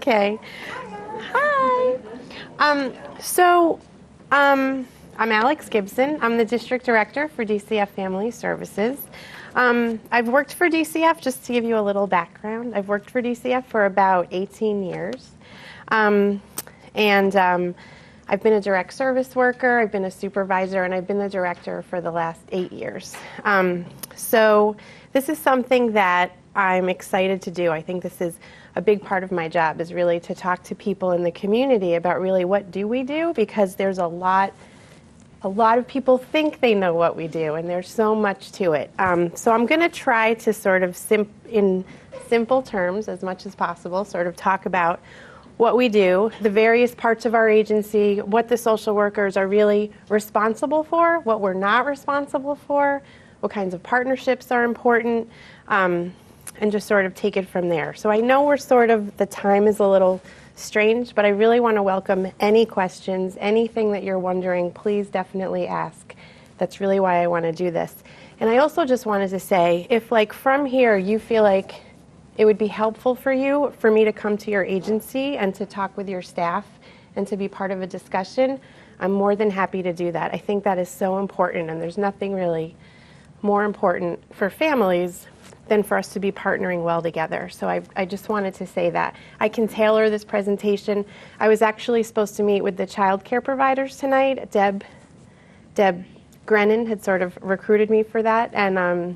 Okay. Hi. I'm Alix Gibson. I'm the District Director for DCF Family Services. I've worked for DCF, just to give you a little background, I've worked for DCF for about 18 years. I've been a direct service worker, I've been a supervisor, and I've been the director for the last 8 years. So this is something that I'm excited to do. I think this is a big part of my job, is really to talk to people in the community about really what do we do, because there's a lot of people think they know what we do, and there's so much to it. So I'm going to try to sort of, in simple terms as much as possible, sort of talk about what we do, the various parts of our agency, what the social workers are really responsible for, what we're not responsible for, what kinds of partnerships are important, and just sort of take it from there. So I know the time is a little strange, but I really want to welcome any questions, anything that you're wondering, please definitely ask. That's really why I want to do this. And I also just wanted to say, if from here you feel like it would be helpful for me to come to your agency and to talk with your staff and to be part of a discussion, I'm more than happy to do that. I think that is so important, and there's nothing really more important for families than for us to be partnering well together. So I just wanted to say that. I can tailor this presentation. I was actually supposed to meet with the child care providers tonight. Deb Grennan had sort of recruited me for that, and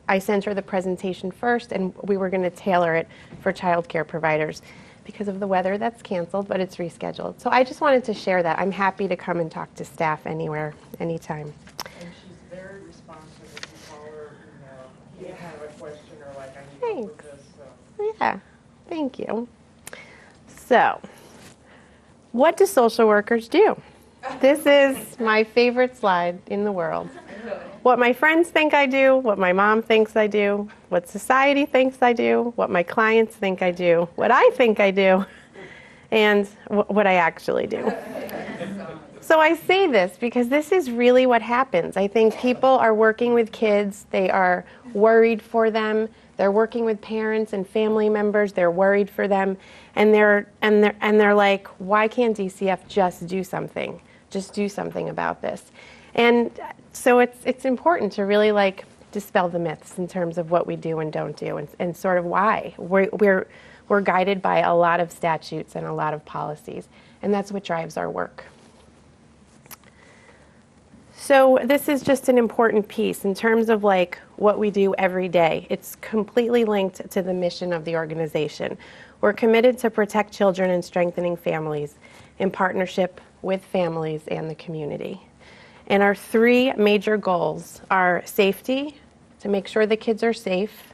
I sent her the presentation first, and we were going to tailor it for child care providers. Because of the weather, that's canceled, but it's rescheduled. So I just wanted to share that. I'm happy to come and talk to staff anywhere, anytime. And she's very responsive if you call her, you have a question or I need help with this. So. Yeah, thank you. So, what do social workers do? This is my favorite slide in the world. What my friends think I do, what my mom thinks I do, what society thinks I do, what my clients think I do, what I think I do, and what I actually do. So I say this because this is really what happens. I think people are working with kids, they are worried for them, they're working with parents and family members, they're worried for them, and they're like, why can't DCF just do something? Just do something about this. And so it's important to really dispel the myths in terms of what we do and don't do, and sort of why. We're guided by a lot of statutes and a lot of policies, and that's what drives our work. So this is just an important piece in terms of what we do every day. It's completely linked to the mission of the organization. We're committed to protect children and strengthening families in partnership with families and the community. And our three major goals are safety, to make sure the kids are safe,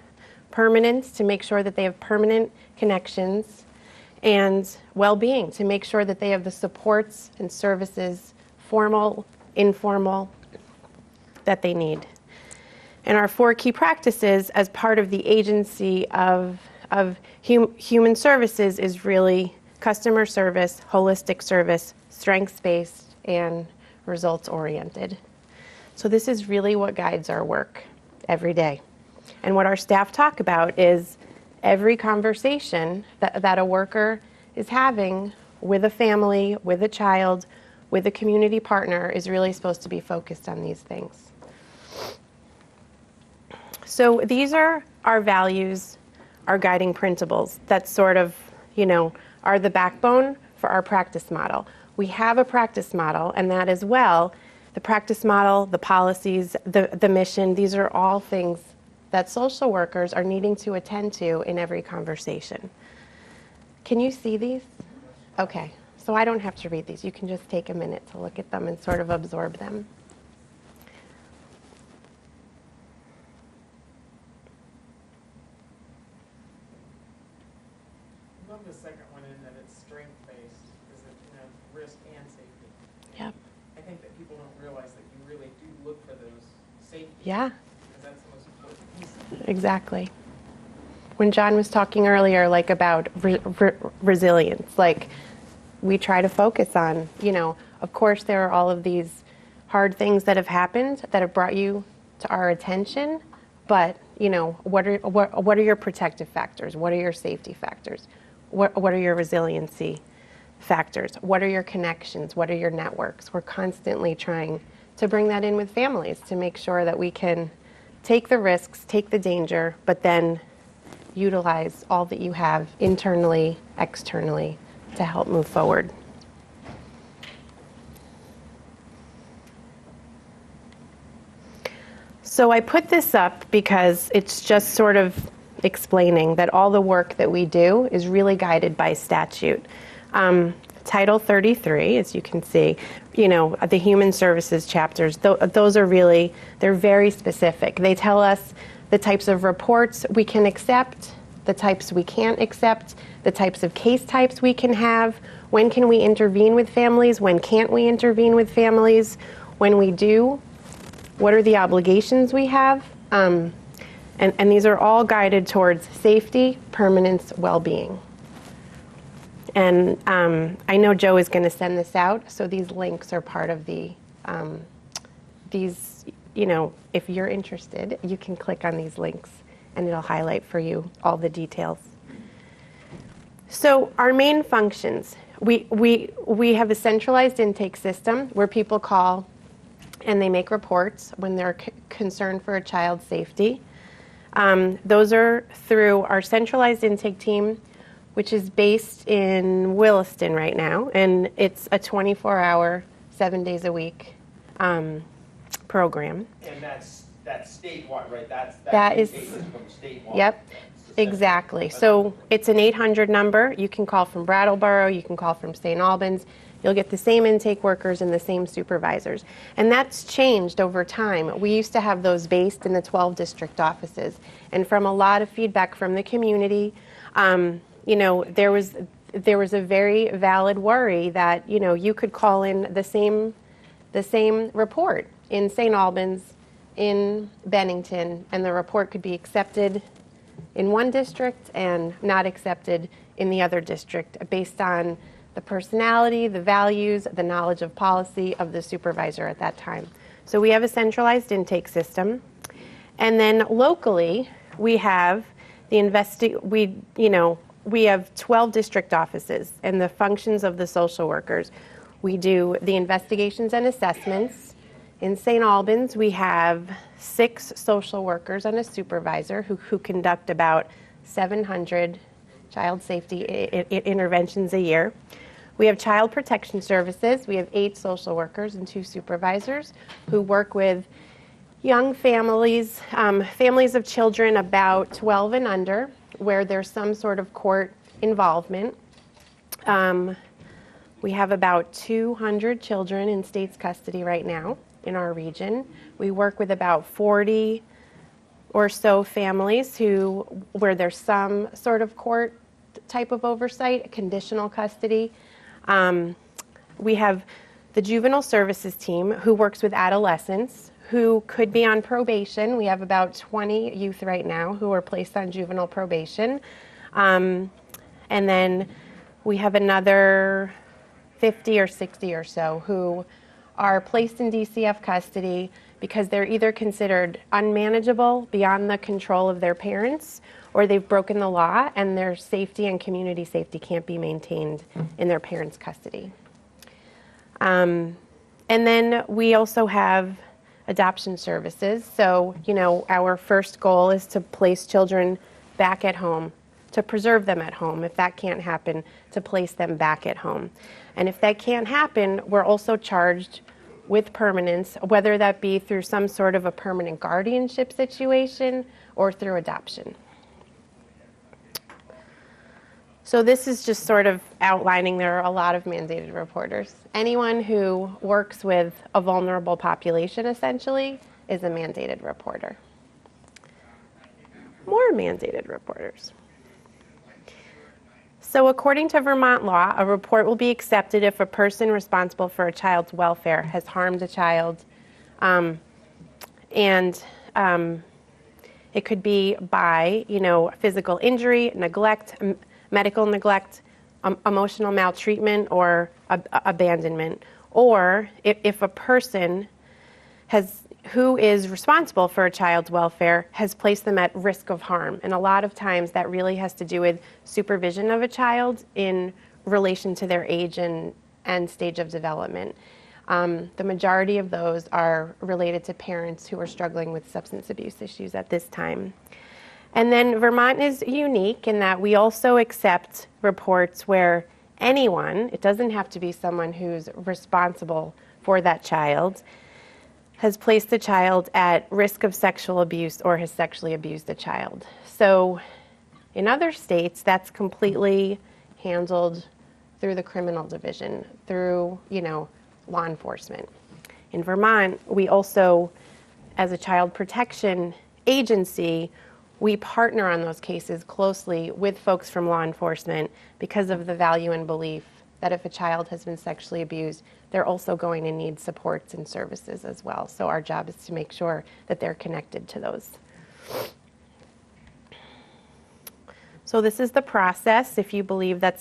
permanence, to make sure that they have permanent connections, and well-being, to make sure that they have the supports and services, formal, informal, that they need. And our four key practices as part of the agency of human services is really customer service, holistic service, strengths-based, and results-oriented. So this is really what guides our work every day. And what our staff talk about is every conversation that a worker is having with a family, with a child, with a community partner is really supposed to be focused on these things. So these are our values, our guiding principles that sort of, are the backbone for our practice model. We have a practice model, and that as well, the practice model, the policies, the mission, these are all things that social workers are needing to attend to in every conversation. Can you see these? Okay, so I don't have to read these. You can just take a minute to look at them and sort of absorb them. I love the second one in that it's strength-based, because it, risk and safety. Yep. I think that people don't realize that you really do look for those safety. Yeah. Because that's the most important piece. Exactly. When John was talking earlier, about resilience, we try to focus on, of course there are all of these hard things that have happened that have brought you to our attention, but, what are your protective factors? What are your safety factors? What are your resiliency factors? What are your connections? What are your networks? We're constantly trying to bring that in with families to make sure that we can take the risks, take the danger, but then utilize all that you have internally, externally to help move forward. So I put this up because it's just sort of explaining that all the work that we do is really guided by statute. Title 33, as you can see, the human services chapters, those are really, they're very specific. They tell us the types of reports we can accept, the types we can't accept, the types of case types we can have, when can we intervene with families, when can't we intervene with families, when we do, what are the obligations we have, and these are all guided towards safety, permanence, well-being. And I know Joe is going to send this out, so these links are part of the, if you're interested, you can click on these links and it'll highlight for you all the details. So our main functions, we have a centralized intake system where people call and they make reports when they're concerned for a child's safety. Those are through our centralized intake team, which is based in Williston right now, and it's a 24-hour, 7 days a week program. And that's statewide, right? That is from statewide. Yep, exactly. So it's an 800 number. You can call from Brattleboro, you can call from St. Albans. You'll get the same intake workers and the same supervisors. And that's changed over time. We used to have those based in the 12 district offices. And from a lot of feedback from the community, there was a very valid worry that, you could call in the same report in St. Albans, in Bennington, and the report could be accepted in one district and not accepted in the other district based on the personality, the values, the knowledge of policy of the supervisor at that time. So we have a centralized intake system. And then locally, we have we have 12 district offices and the functions of the social workers. We do the investigations and assessments. In St. Albans, we have 6 social workers and a supervisor who conduct about 700 child safety interventions a year. We have child protection services. We have 8 social workers and 2 supervisors who work with young families, families of children about 12 and under, where there's some sort of court involvement. We have about 200 children in state's custody right now in our region. We work with about 40 or so families where there's some sort of court type of oversight, conditional custody. We have the juvenile services team who works with adolescents who could be on probation. We have about 20 youth right now who are placed on juvenile probation. And then we have another 50 or 60 or so who are placed in DCF custody because they're either considered unmanageable, beyond the control of their parents, or they've broken the law and their safety and community safety can't be maintained in their parents' custody. And then we also have adoption services. So, our first goal is to place children back at home, to preserve them at home. If that can't happen, to place them back at home. And if that can't happen, we're also charged with permanence, whether that be through some sort of a permanent guardianship situation or through adoption. So this is just sort of outlining there are a lot of mandated reporters. Anyone who works with a vulnerable population, essentially, is a mandated reporter. More mandated reporters. So according to Vermont law, a report will be accepted if a person responsible for a child's welfare has harmed a child, and it could be by, physical injury, neglect, medical neglect, emotional maltreatment, or abandonment. Or if a person has who is responsible for a child's welfare has placed them at risk of harm. And a lot of times that really has to do with supervision of a child in relation to their age and stage of development. The majority of those are related to parents who are struggling with substance abuse issues at this time. And then Vermont is unique in that we also accept reports where anyone, it doesn't have to be someone who's responsible for that child, has placed the child at risk of sexual abuse or has sexually abused a child. So in other states, that's completely handled through the criminal division, through, law enforcement. In Vermont, we also, as a child protection agency, we partner on those cases closely with folks from law enforcement because of the value and belief that if a child has been sexually abused, they're also going to need supports and services as well. So our job is to make sure that they're connected to those. So this is the process. If you believe that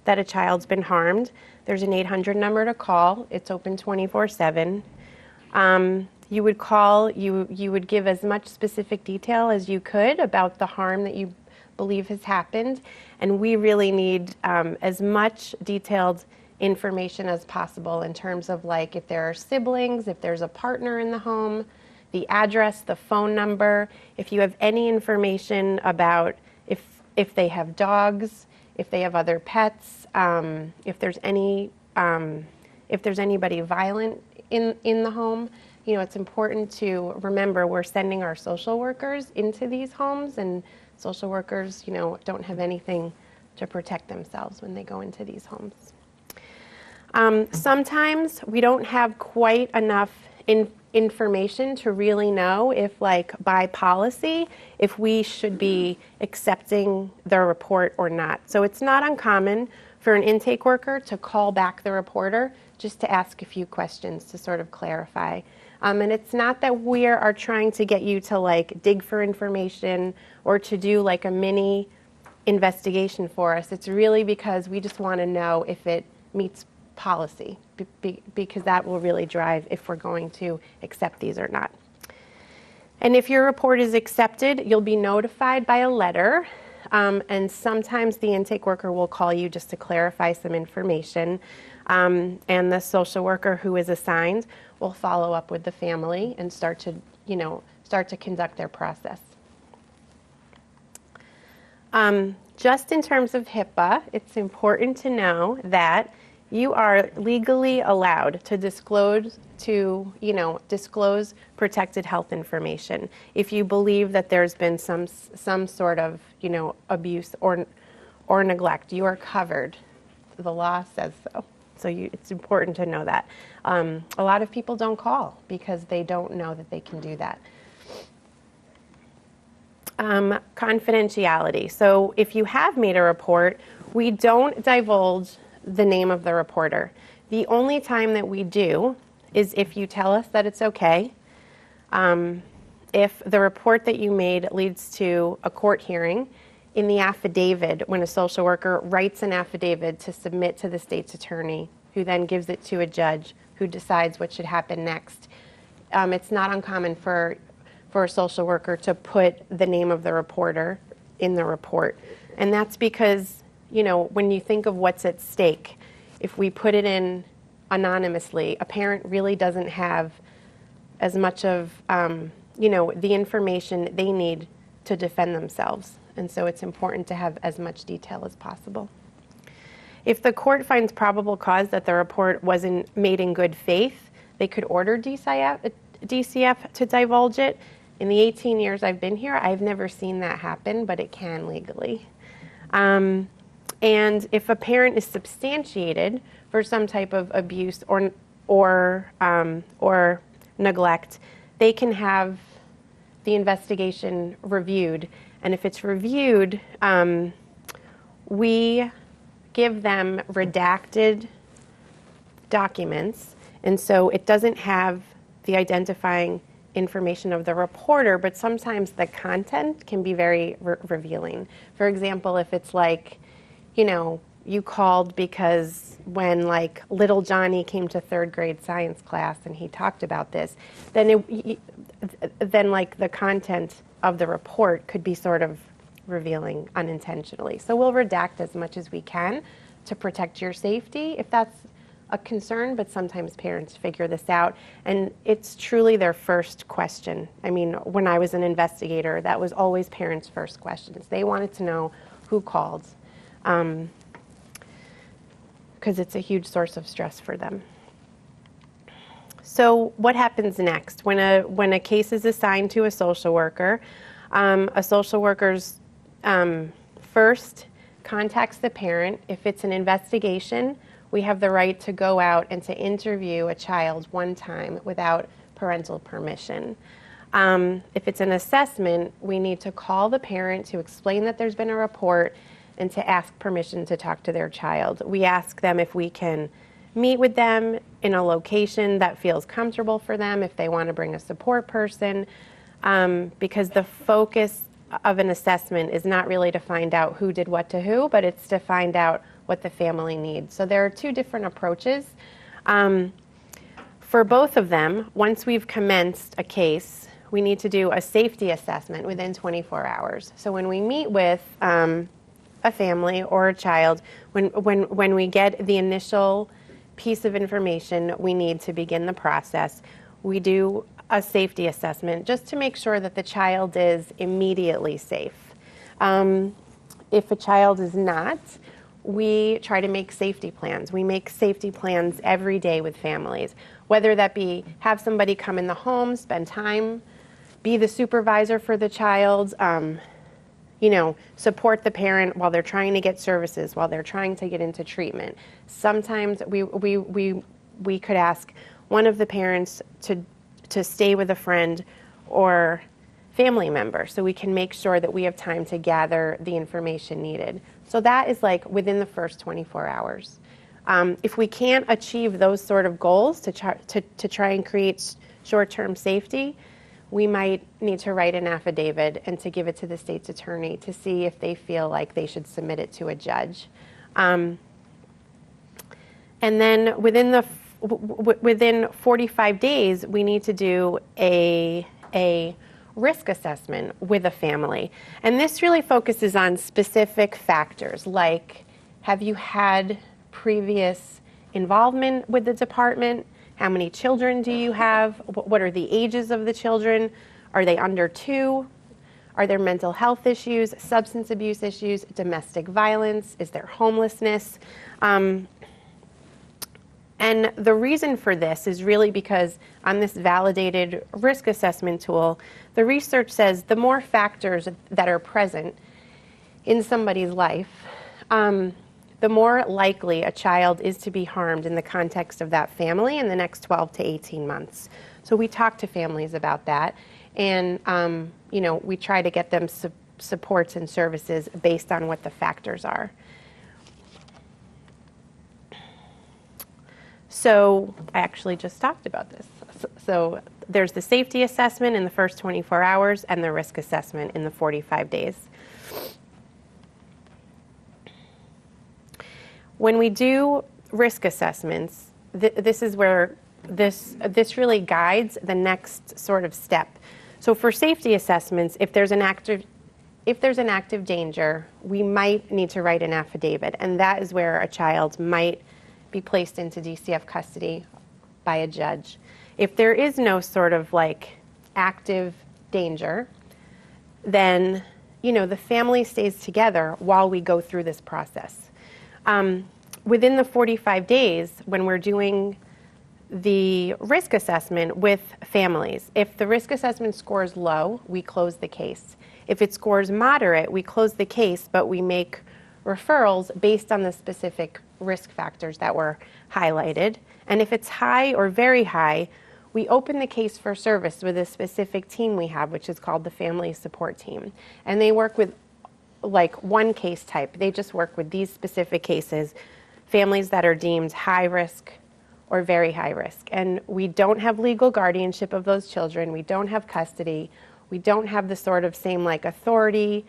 a child's been harmed, there's an 800 number to call. It's open 24/7. You would call, you would give as much specific detail as you could about the harm that you believe has happened, and we really need as much detailed information as possible in terms of like if there are siblings, if there's a partner in the home, the address, the phone number, if you have any information about if they have dogs, if they have other pets, if there's anybody violent in the home. It's important to remember we're sending our social workers into these homes, and social workers, don't have anything to protect themselves when they go into these homes. Sometimes we don't have quite enough information to really know if, like, by policy, if we should be accepting the report or not. So it's not uncommon for an intake worker to call back the reporter just to ask a few questions to sort of clarify. And it's not that we are trying to get you to like dig for information or to do like a mini investigation for us. It's really because we just want to know if it meets policy, because that will really drive if we're going to accept these or not. And if your report is accepted, you'll be notified by a letter. And sometimes the intake worker will call you just to clarify some information. And the social worker who is assigned will follow up with the family and start to conduct their process. Just in terms of Hipaa, it's important to know that you are legally allowed to disclose protected health information if you believe that there's been some sort of abuse or neglect. You are covered. The law says so. So it's important to know that. A lot of people don't call because they don't know that they can do that. Confidentiality. So if you have made a report, we don't divulge the name of the reporter. The only time that we do is if you tell us that it's okay. If the report that you made leads to a court hearing, in the affidavit, when a social worker writes an affidavit to submit to the state's attorney, who then gives it to a judge who decides what should happen next, it's not uncommon for a social worker to put the name of the reporter in the report. And that's because, when you think of what's at stake, if we put it in anonymously, a parent really doesn't have as much of, the information they need to defend themselves. And so it's important to have as much detail as possible. If the court finds probable cause that the report wasn't made in good faith, they could order DCF to divulge it. In the 18 years I've been here, I've never seen that happen, but it can legally. And if a parent is substantiated for some type of abuse or neglect, they can have the investigation reviewed. And if it's reviewed, we give them redacted documents. And so it doesn't have the identifying information of the reporter, but sometimes the content can be very revealing. For example, if it's like, you called because when like little Johnny came to 3rd grade science class and he talked about this, then like the content of the report could be sort of revealing unintentionally. So we'll redact as much as we can to protect your safety if that's a concern, but sometimes parents figure this out, and it's truly their first question. I mean, when I was an investigator, that was always parents' first questions. They wanted to know who called, because it's a huge source of stress for them. So what happens next? When a case is assigned to a social worker first contacts the parent. If it's an investigation, we have the right to go out and to interview a child one time without parental permission. If it's an assessment, we need to call the parent to explain that there's been a report and to ask permission to talk to their child. We ask them if we can meet with them in a location that feels comfortable for them, if they want to bring a support person, because the focus of an assessment is not really to find out who did what to who, but it's to find out what the family needs. So there are 2 different approaches. For both of them, once we've commenced a case, we need to do a safety assessment within 24 hours. So when we meet with a family or a child, when we get the initial piece of information we need to begin the process, we do a safety assessment just to make sure that the child is immediately safe. If a child is not, we try to make safety plans. We make safety plans every day with families, whether that be have somebody come in the home, spend time, be the supervisor for the child, support the parent while they're trying to get services, while they're trying to get into treatment. Sometimes we could ask one of the parents to stay with a friend or family member so we can make sure that we have time to gather the information needed. So that is like within the first 24 hours. If we can't achieve those sort of goals to try and create short-term safety, we might need to write an affidavit and to give it to the state's attorney to see if they feel like they should submit it to a judge. And then within 45 days, we need to do a risk assessment with a family. And this really focuses on specific factors like, have you had previous involvement with the department? How many children do you have? What are the ages of the children? Are they under 2? Are there mental health issues, substance abuse issues, domestic violence? Is there homelessness? And the reason for this is really because on this validated risk assessment tool, the research says the more factors that are present in somebody's life, the more likely a child is to be harmed in the context of that family in the next 12 to 18 months. So we talk to families about that, and we try to get them supports and services based on what the factors are. So I actually just talked about this. So there's the safety assessment in the first 24 hours and the risk assessment in the 45 days. When we do risk assessments, this is where this really guides the next sort of step. So for safety assessments, if there's an active danger, we might need to write an affidavit, and that is where a child might be placed into DCF custody by a judge. If there is no sort of like active danger, then the family stays together while we go through this process. Within the 45 days, when we're doing the risk assessment with families, if the risk assessment scores low, we close the case. If it scores moderate, we close the case, but we make referrals based on the specific risk factors that were highlighted. And if it's high or very high, we open the case for service with a specific team we have, which is called the Family Support Team. And they work with like one case type. They just work with these specific cases, families that are deemed high risk or very high risk. And we don't have legal guardianship of those children. We don't have custody. We don't have the sort of same like authority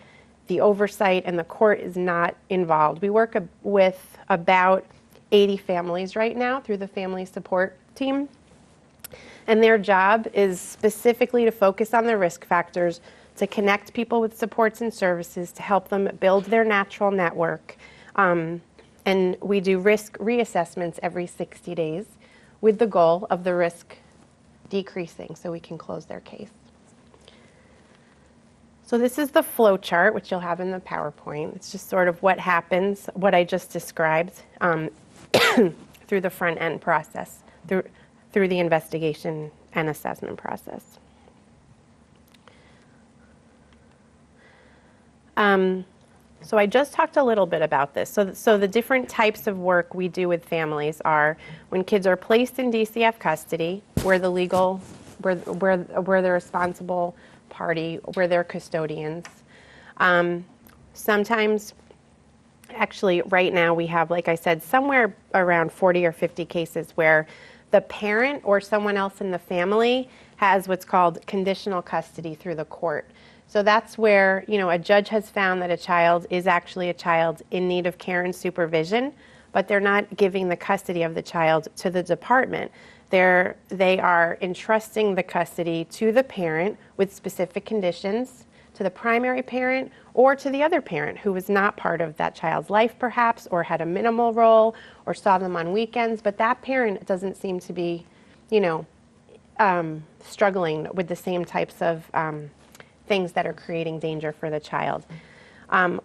the oversight, and the court is not involved. We work with about 80 families right now through the family support team. And their job is specifically to focus on the risk factors, to connect people with supports and services, to help them build their natural network. And we do risk reassessments every 60 days with the goal of the risk decreasing so we can close their case. So this is the flow chart, which you'll have in the PowerPoint. It's just sort of what happens, what I just described through the front end process, through the investigation and assessment process. So I just talked a little bit about this. So the different types of work we do with families are when kids are placed in DCF custody, we're the legal, we're the responsible party, we're their custodians. Sometimes, actually right now we have, like I said, somewhere around 40 or 50 cases where the parent or someone else in the family has what's called conditional custody through the court. So that's where, a judge has found that a child is actually a child in need of care and supervision, but they're not giving the custody of the child to the department. They are entrusting the custody to the parent with specific conditions, to the primary parent or to the other parent who was not part of that child's life perhaps, or had a minimal role, or saw them on weekends, but that parent doesn't seem to be, struggling with the same types of things that are creating danger for the child.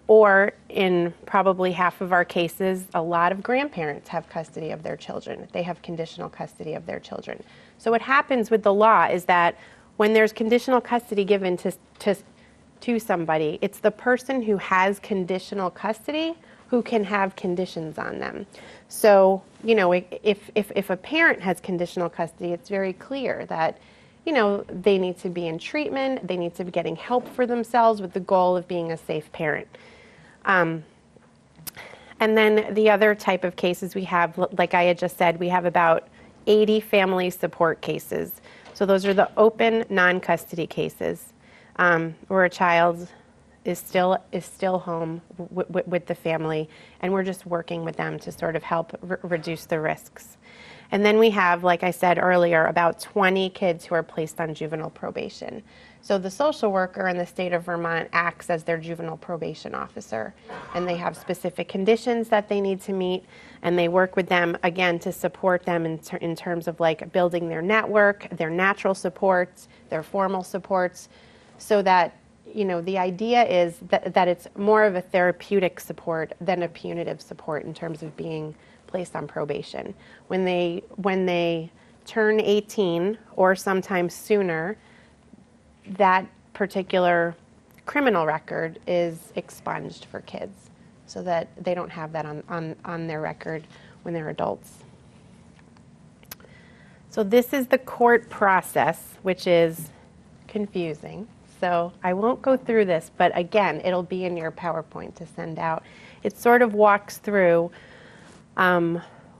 Or in probably half of our cases, a lot of grandparents have custody of their children. They have conditional custody of their children. So what happens with the law is that when there's conditional custody given to somebody, it's the person who has conditional custody who can have conditions on them. So, if a parent has conditional custody, it's very clear that they need to be in treatment, they need to be getting help for themselves with the goal of being a safe parent. And then the other type of cases we have, like I had just said, we have about 80 family support cases. So those are the open non-custody cases where a child is still home with the family, and we're just working with them to sort of help reduce the risks. And then we have, like I said earlier, about 20 kids who are placed on juvenile probation. So the social worker in the state of Vermont acts as their juvenile probation officer, and they have specific conditions that they need to meet, and they work with them, again, to support them in terms of like building their network, their natural supports, their formal supports, so that, the idea is that it's more of a therapeutic support than a punitive support in terms of being placed on probation. When they turn 18 or sometimes sooner, that particular criminal record is expunged for kids so that they don't have that on their record when they're adults. So this is the court process, which is confusing. So I won't go through this, but again, it'll be in your PowerPoint to send out. It sort of walks through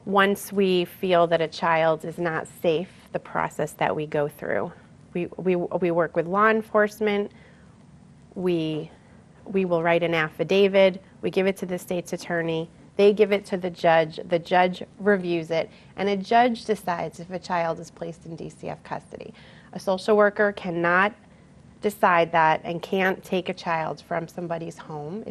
once we feel that a child is not safe, the process that we go through. We work with law enforcement. We will write an affidavit. We give it to the state's attorney. They give it to the judge. The judge reviews it, and a judge decides if a child is placed in DCF custody. A social worker cannot decide that and can't take a child from somebody's home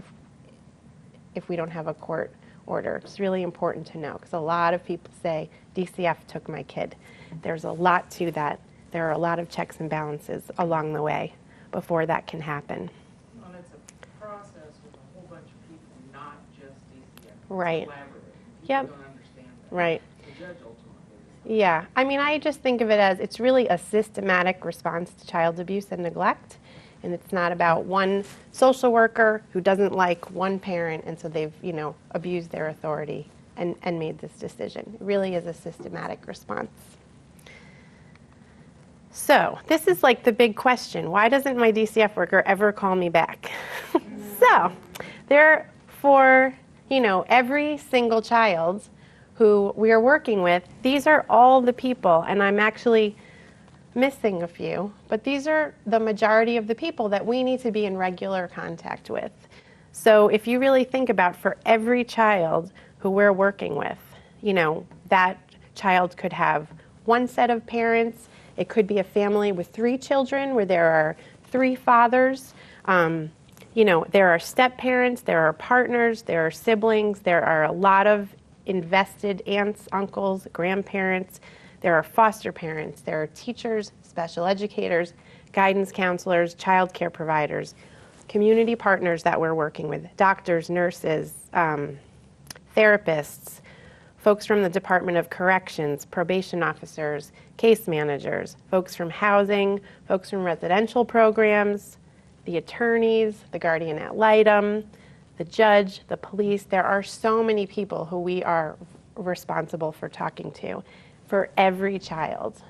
if we don't have a court order. It's really important to know because a lot of people say, DCF took my kid. There's a lot to that. There are a lot of checks and balances along the way before that can happen. Well, it's a process with a whole bunch of people, not just DCF. Right. It's collaborative. People Yep. don't understand that. Right. The judge ultimately. Yeah. I mean, I just think of it as it's really a systematic response to child abuse and neglect. And it's not about one social worker who doesn't like one parent, and so they've, abused their authority and made this decision. It really is a systematic response. So this is like the big question. Why doesn't my DCF worker ever call me back? So for, every single child who we are working with, these are all the people, and I'm actually missing a few, but these are the majority of the people that we need to be in regular contact with. So if you really think about for every child who we're working with, that child could have one set of parents. It could be a family with 3 children where there are 3 fathers. There are step-parents, there are partners, there are siblings, there are a lot of invested aunts, uncles, grandparents, there are foster parents, there are teachers, special educators, guidance counselors, child care providers, community partners that we're working with, doctors, nurses, therapists, folks from the Department of Corrections, probation officers, case managers, folks from housing, folks from residential programs, the attorneys, the guardian ad litem, the judge, the police. There are so many people who we are responsible for talking to for every child.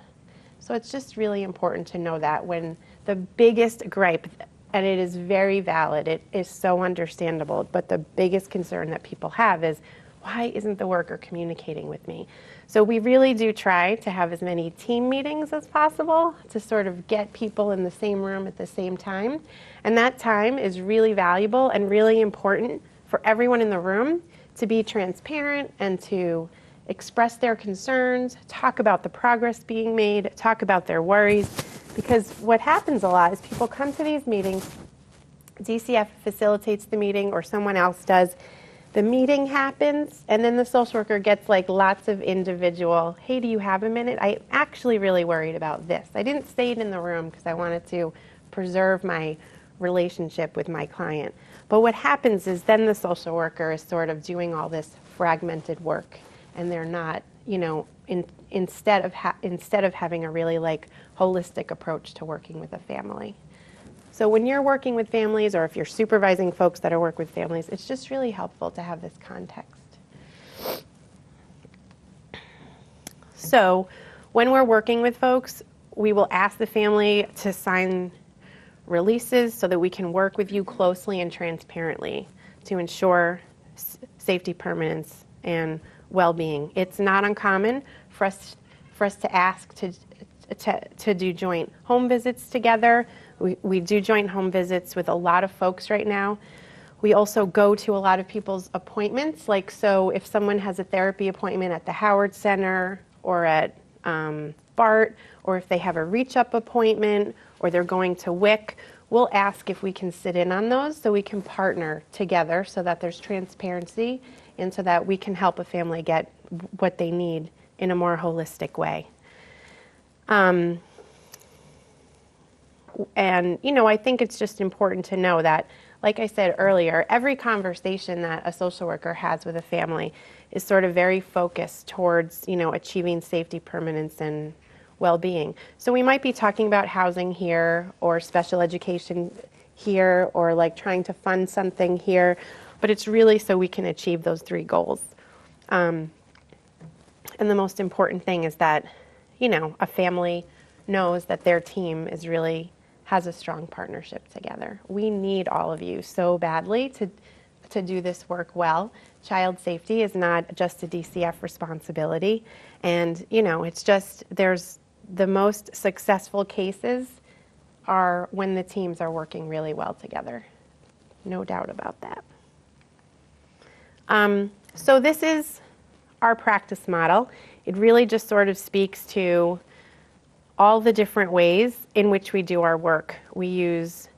So it's just really important to know that when the biggest gripe, and it is very valid, it is so understandable, but the biggest concern that people have is, why isn't the worker communicating with me? So we really do try to have as many team meetings as possible to sort of get people in the same room at the same time. And that time is really valuable and really important for everyone in the room to be transparent and to express their concerns, talk about the progress being made, talk about their worries. Because what happens a lot is people come to these meetings, DCF facilitates the meeting or someone else does. The meeting happens, and then the social worker gets like lots of individual, hey, do you have a minute? I'm actually really worried about this. I didn't say it in the room because I wanted to preserve my relationship with my client. But what happens is then the social worker is sort of doing all this fragmented work, and they're not, instead of having a really like holistic approach to working with a family. So when you're working with families, or if you're supervising folks that are working with families, it's just really helpful to have this context. So when we're working with folks, we will ask the family to sign releases so that we can work with you closely and transparently to ensure safety, permanence, and well-being. It's not uncommon for us to ask to do joint home visits together. We do joint home visits with a lot of folks right now. We also go to a lot of people's appointments. Like, so if someone has a therapy appointment at the Howard Center or at BART, or if they have a reach-up appointment, or they're going to WIC, we'll ask if we can sit in on those so we can partner together so that there's transparency and so that we can help a family get what they need in a more holistic way. And, I think it's just important to know that, like I said earlier, every conversation that a social worker has with a family is sort of very focused towards, achieving safety, permanence, and well-being. So we might be talking about housing here, or special education here, or like trying to fund something here, but it's really so we can achieve those 3 goals. And the most important thing is that, a family knows that their team has a strong partnership together. We need all of you so badly to do this work well. Child safety is not just a DCF responsibility. And, it's just, there's the most successful cases are when the teams are working really well together. No doubt about that. So this is our practice model. It really just sort of speaks to all the different ways in which we do our work. We use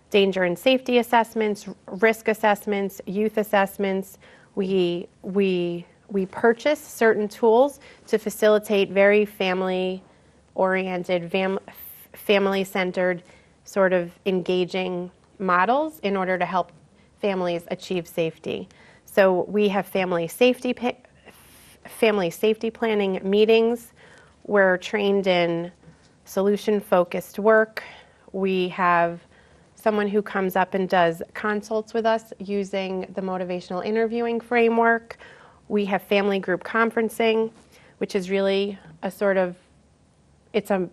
danger and safety assessments, risk assessments, youth assessments. We purchase certain tools to facilitate very family-oriented, family-centered sort of engaging models in order to help families achieve safety. So we have family safety planning meetings. We're trained in solution-focused work. We have someone who comes up and does consults with us using the motivational interviewing framework. We have family group conferencing, which is really a sort of, it's a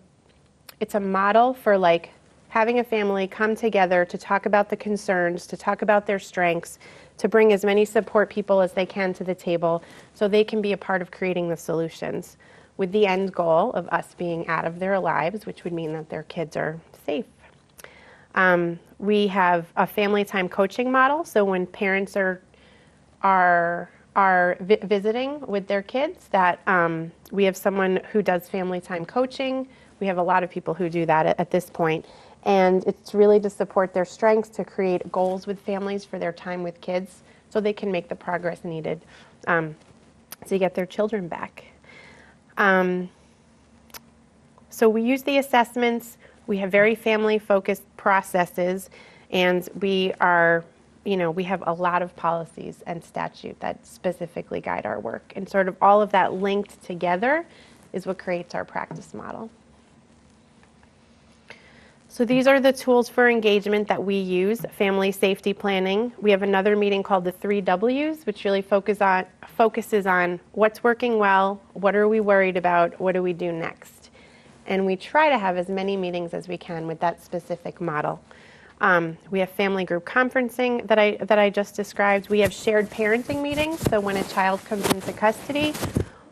model for like having a family come together to talk about the concerns, to talk about their strengths, to bring as many support people as they can to the table so they can be a part of creating the solutions, with the end goal of us being out of their lives, which would mean that their kids are safe. We have a family time coaching model. So when parents are visiting with their kids, that we have someone who does family time coaching. We have a lot of people who do that at this point. And it's really to support their strengths, to create goals with families for their time with kids so they can make the progress needed to get their children back. So we use the assessments. We have very family-focused processes, and we have a lot of policies and statute that specifically guide our work. And sort of all of that linked together is what creates our practice model. So these are the tools for engagement that we use. Family safety planning. We have another meeting called the 3 W's, which really focuses on what's working well, what are we worried about, what do we do next. And we try to have as many meetings as we can with that specific model. We have family group conferencing that I just described. We have shared parenting meetings. So when a child comes into custody,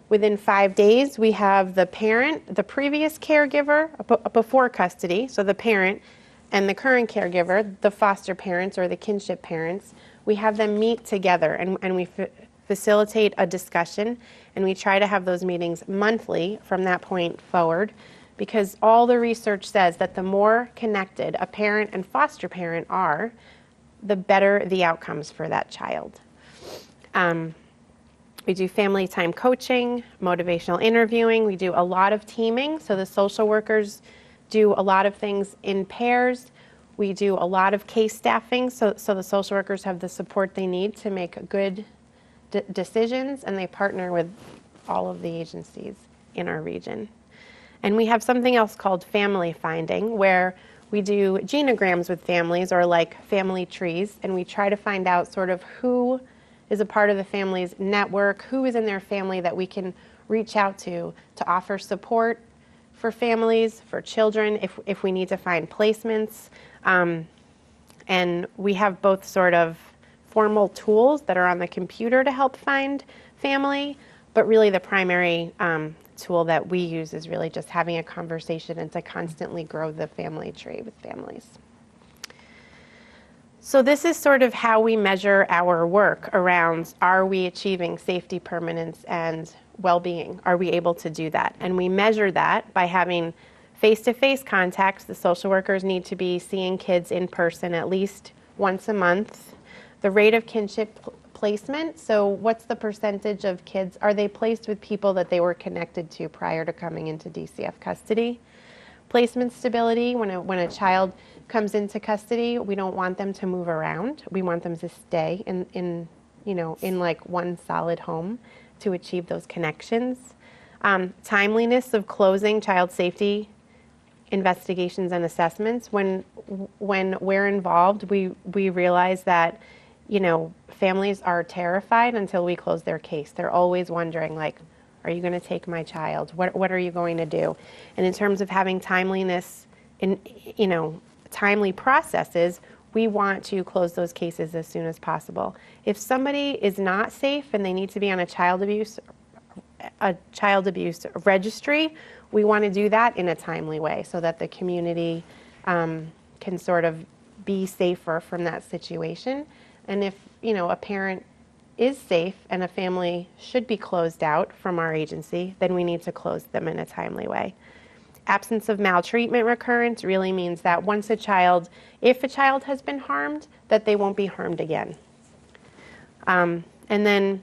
within 5 days, we have the parent, the previous caregiver before custody, so the parent, and the current caregiver, the foster parents or the kinship parents. We have them meet together, and we facilitate a discussion, and we try to have those meetings monthly from that point forward, because all the research says that the more connected a parent and foster parent are, the better the outcomes for that child. We do family time coaching, motivational interviewing. We do a lot of teaming. So the social workers do a lot of things in pairs. We do a lot of case staffing. So the social workers have the support they need to make good decisions, and they partner with all of the agencies in our region. And we have something else called family finding, where we do genograms with families, or like family trees, and we try to find out sort of who is a part of the family's network, who is in their family that we can reach out to offer support for families, for children, if we need to find placements. And we have both sort of formal tools that are on the computer to help find family, but really the primary tool that we use is really just having a conversation and to constantly grow the family tree with families. So this is sort of how we measure our work around, are we achieving safety, permanence, and well-being? Are we able to do that? And we measure that by having face-to-face contacts. The social workers need to be seeing kids in person at least once a month. The rate of kinship placement, so what's the percentage of kids, are they placed with people that they were connected to prior to coming into DCF custody? Placement stability, when a child comes into custody, we don't want them to move around. We want them to stay in like one solid home to achieve those connections. Timeliness of closing child safety investigations and assessments. When we're involved, we realize that, families are terrified until we close their case. They're always wondering, like, are you going to take my child? What are you going to do? And in terms of having timeliness in, timely processes, we want to close those cases as soon as possible. If somebody is not safe and they need to be on a child abuse registry, we want to do that in a timely way so that the community can sort of be safer from that situation. And if, a parent is safe and a family should be closed out from our agency, then we need to close them in a timely way. Absence of maltreatment recurrence really means that if a child has been harmed, that they won't be harmed again. And then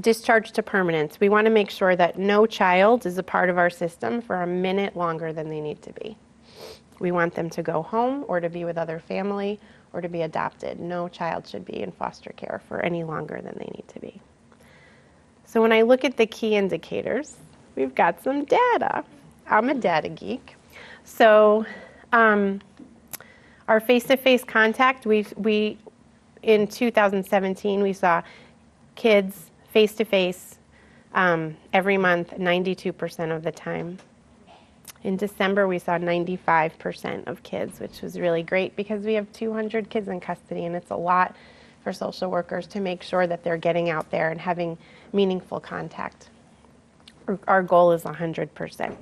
discharge to permanence. We want to make sure that no child is a part of our system for a minute longer than they need to be. We want them to go home or to be with other family or to be adopted. No child should be in foster care for any longer than they need to be. So when I look at the key indicators, we've got some data. I'm a data geek. So our face-to-face contact, we in 2017, we saw kids face-to-face every month, 92% of the time. In December, we saw 95% of kids, which was really great because we have 200 kids in custody, and it's a lot for social workers to make sure that they're getting out there and having meaningful contact. Our goal is 100%.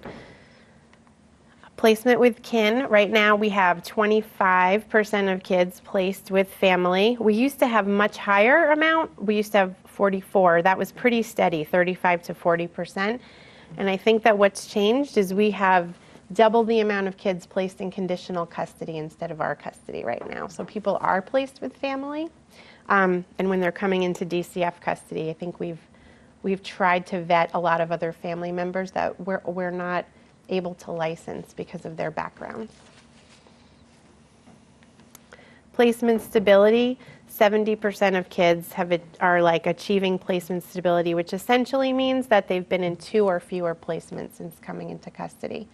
Placement with kin. Right now we have 25% of kids placed with family. We used to have much higher amount. We used to have 44. That was pretty steady, 35 to 40%. And I think that what's changed is we have double the amount of kids placed in conditional custody instead of our custody right now. So people are placed with family. And when they're coming into DCF custody, I think we've tried to vet a lot of other family members that we're not able to license because of their background. Placement stability, 70% of kids are like achieving placement stability, which essentially means that they've been in 2 or fewer placements since coming into custody.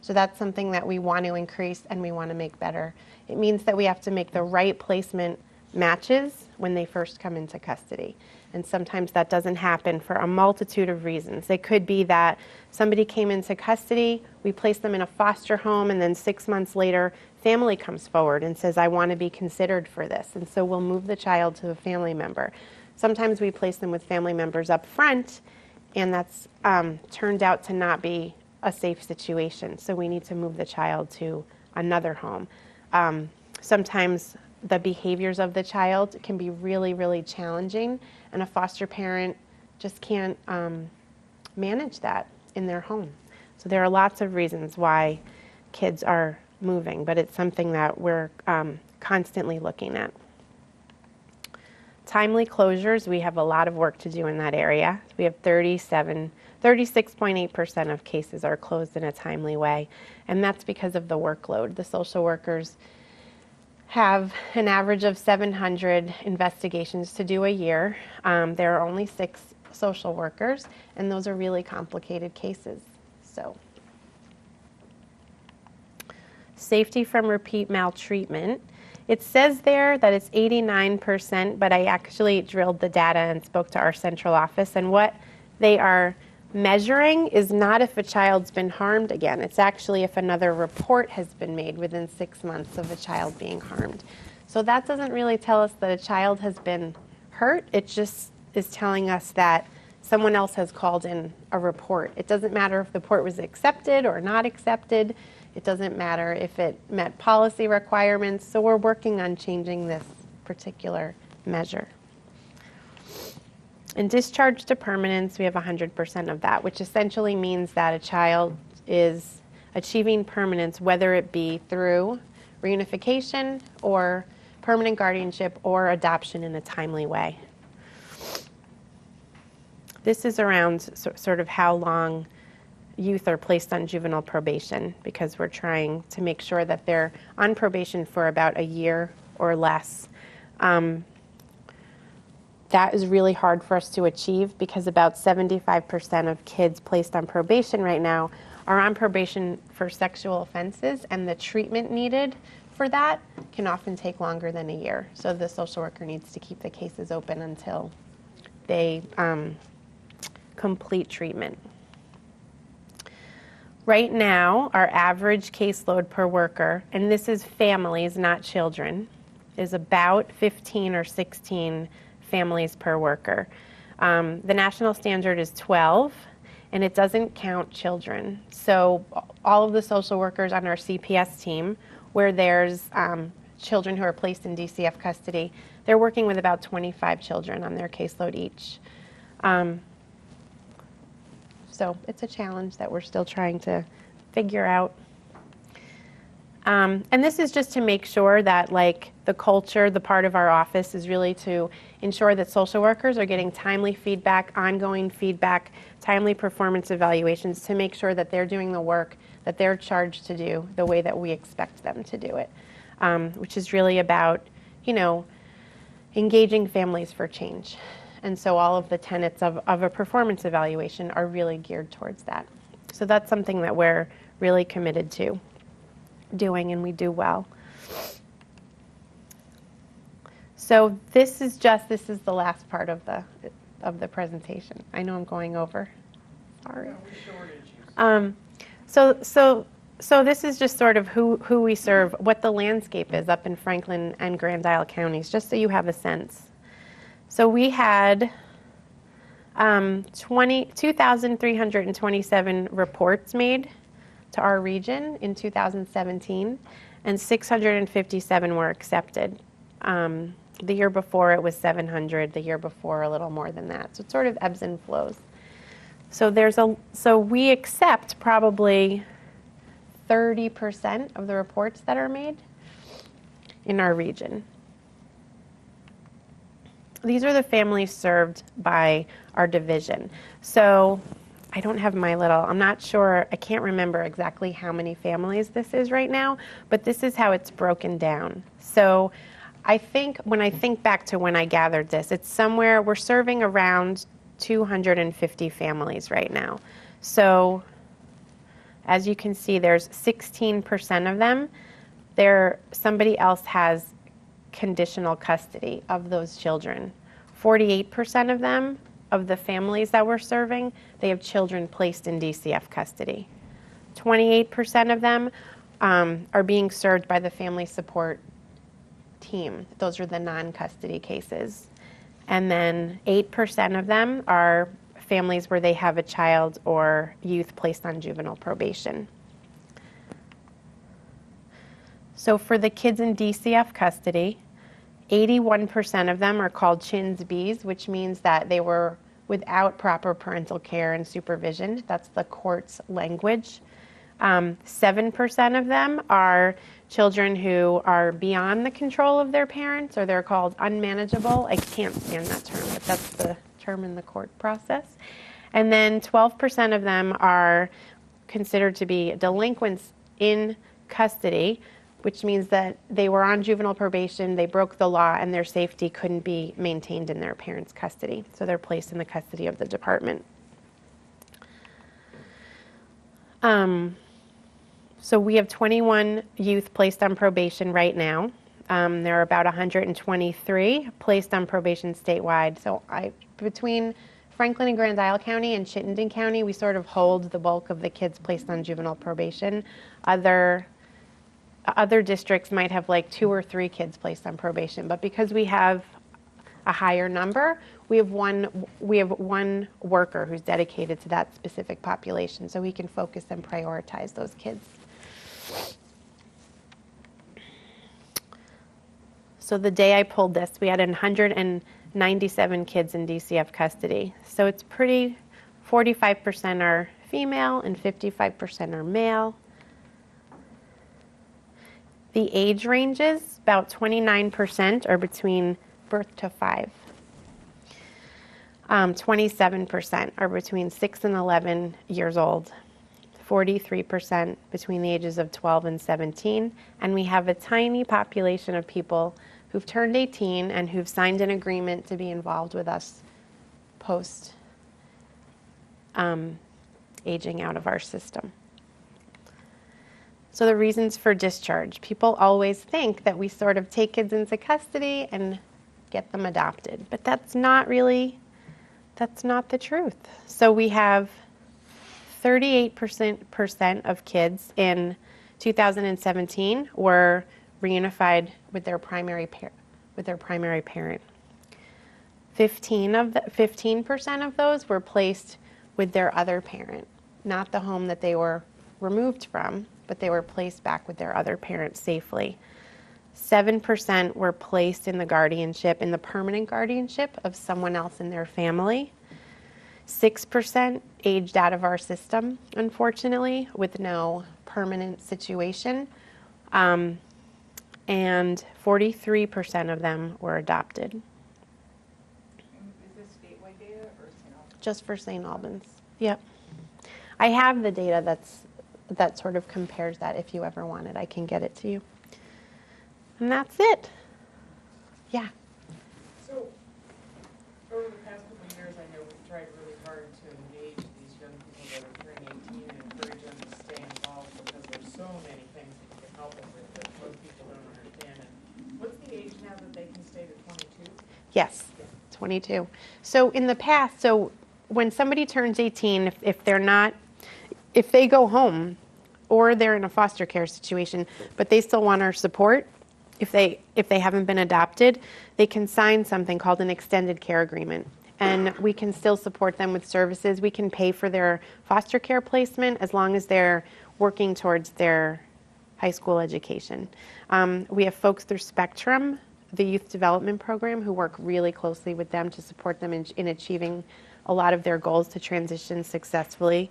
So that's something that we want to increase and we want to make better. It means that we have to make the right placement matches when they first come into custody. And sometimes that doesn't happen for a multitude of reasons. It could be that somebody came into custody, we place them in a foster home, and then 6 months later, family comes forward and says, I want to be considered for this. And so we'll move the child to a family member. Sometimes we place them with family members up front, and that's turned out to not be a safe situation. So we need to move the child to another home. Sometimes the behaviors of the child can be really, really challenging, and a foster parent just can't manage that in their home. So there are lots of reasons why kids are moving, but it's something that we're constantly looking at. Timely closures, we have a lot of work to do in that area. We have 36.8% of cases are closed in a timely way, and that's because of the workload. The social workers have an average of 700 investigations to do a year. There are only 6 social workers, and those are really complicated cases. So, safety from repeat maltreatment. It says there that it's 89%, but I actually drilled the data and spoke to our central office, and what they are measuring is not if a child's been harmed again. It's actually if another report has been made within 6 months of a child being harmed. So that doesn't really tell us that a child has been hurt. It just is telling us that someone else has called in a report. It doesn't matter if the report was accepted or not accepted. It doesn't matter if it met policy requirements. So we're working on changing this particular measure. In discharge to permanence, we have 100% of that, which essentially means that a child is achieving permanence, whether it be through reunification or permanent guardianship or adoption in a timely way. This is around sort of how long youth are placed on juvenile probation, because we're trying to make sure that they're on probation for about a year or less. That is really hard for us to achieve because about 75% of kids placed on probation right now are on probation for sexual offenses, and the treatment needed for that can often take longer than a year. So the social worker needs to keep the cases open until they complete treatment. Right now, our average caseload per worker, and this is families, not children, is about 15 or 16 families per worker. The national standard is 12, and it doesn't count children. So all of the social workers on our CPS team, where there's children who are placed in DCF custody, they're working with about 25 children on their caseload each. So it's a challenge that we're still trying to figure out. And this is just to make sure that, like, the culture, the part of our office is really to ensure that social workers are getting timely feedback, ongoing feedback, timely performance evaluations to make sure that they're doing the work that they're charged to do the way that we expect them to do it, which is really about, engaging families for change. And so all of the tenets of a performance evaluation are really geared towards that. So that's something that we're really committed to doing, and we do well. So this is the last part of the presentation. I know I'm going over. Sorry. So this is just sort of who we serve, what the landscape is up in Franklin and Grand Isle counties, just so you have a sense. So we had 2,327 reports made, to our region in 2017, and 657 were accepted. The year before it was 700, the year before a little more than that. So it sort of ebbs and flows. So we accept probably 30% of the reports that are made in our region. These are the families served by our division. So I don't have I'm not sure, I can't remember exactly how many families this is right now, but this is how it's broken down. So I think when I think back to when I gathered this, it's somewhere, we're serving around 250 families right now. So as you can see, there's 16% of them. Somebody else has conditional custody of those children. 48% of them, of the families that we're serving, they have children placed in DCF custody. 28% of them are being served by the family support team. Those are the non-custody cases. And then 8% of them are families where they have a child or youth placed on juvenile probation. So for the kids in DCF custody, 81% of them are called CHINS Bs, which means that they were without proper parental care and supervision. That's the court's language. 7% of them are children who are beyond the control of their parents, or they're called unmanageable. I can't stand that term, but that's the term in the court process. And then 12% of them are considered to be delinquents in custody, which means that they were on juvenile probation, they broke the law, and their safety couldn't be maintained in their parents' custody. So they're placed in the custody of the department. So we have 21 youth placed on probation right now. There are about 123 placed on probation statewide. So between Franklin and Grand Isle County and Chittenden County, we sort of hold the bulk of the kids placed on juvenile probation. Other districts might have like 2 or 3 kids placed on probation, but because we have a higher number, we have one worker who's dedicated to that specific population, so we can focus and prioritize those kids. So the day I pulled this, we had 197 kids in DCF custody. So it's 45% are female and 55% are male. The age ranges, about 29% are between birth to 5. 27% are between 6 and 11 years old. 43% between the ages of 12 and 17. And we have a tiny population of people who've turned 18 and who've signed an agreement to be involved with us post aging out of our system. So the reasons for discharge. People always think that we sort of take kids into custody and get them adopted, but that's not the truth. So we have 38% of kids in 2017 were reunified with their primary parent. 15% of those were placed with their other parent, not the home that they were removed from, but they were placed back with their other parent safely. 7% were placed in the permanent guardianship of someone else in their family. 6% aged out of our system, unfortunately, with no permanent situation. And 43% of them were adopted. Is this statewide data or St. Albans? Just for St. Albans. Yep. I have the data that sort of compares that. If you ever want it, I can get it to you. And that's it. Yeah. So, over the past couple of years, I know we've tried really hard to engage these young people that are turning 18 and encourage them to stay involved because there's so many things that you can help them with that most people don't understand. And what's the age now that they can stay to 22? Yes, 22. So in the past, when somebody turns 18, if they go home or they're in a foster care situation, but they still want our support, if they haven't been adopted, they can sign something called an extended care agreement. And we can still support them with services. We can pay for their foster care placement as long as they're working towards their high school education. We have folks through Spectrum, the youth development program, who work really closely with them to support them in achieving a lot of their goals to transition successfully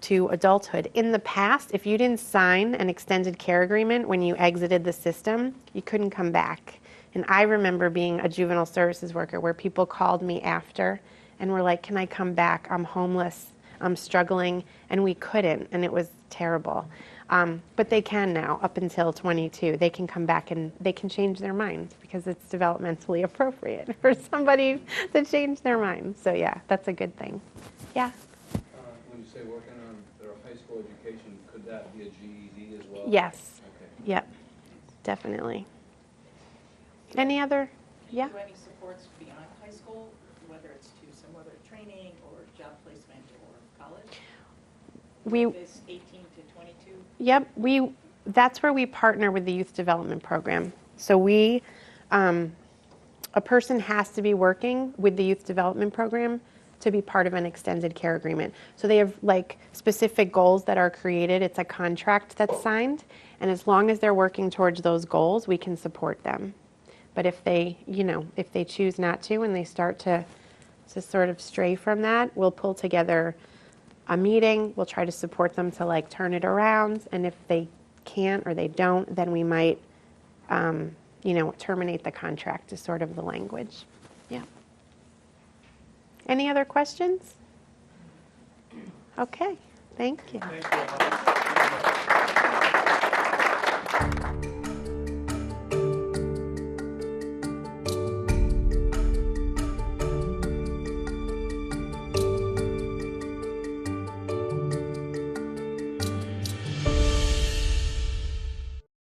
to adulthood. In the past, if you didn't sign an extended care agreement when you exited the system, you couldn't come back. And I remember being a juvenile services worker where people called me after and were like, can I come back? I'm homeless, I'm struggling, and we couldn't, and it was terrible. But they can now, up until 22. They can come back and they can change their mind because it's developmentally appropriate for somebody to change their mind. So yeah, that's a good thing. Yeah? When you say working on their high school education, could that be a GED as well? Yes. Okay. Yep. Definitely. Any other? Yeah? Do any supports beyond high school, whether it's to some other training or job placement or college? We, This 18 to 22? yep, that's where we partner with the youth development program. So a person has to be working with the youth development program to be part of an extended care agreement. So they have like specific goals that are created. It's a contract that's signed, and as long as they're working towards those goals, we can support them. But if they, if they choose not to and they start to sort of stray from that, we'll pull together a meeting. We'll try to support them to like turn it around. And if they can't or they don't, then we might, terminate the contract is sort of the language. Yeah. Any other questions? Okay. Thank you. Thank you.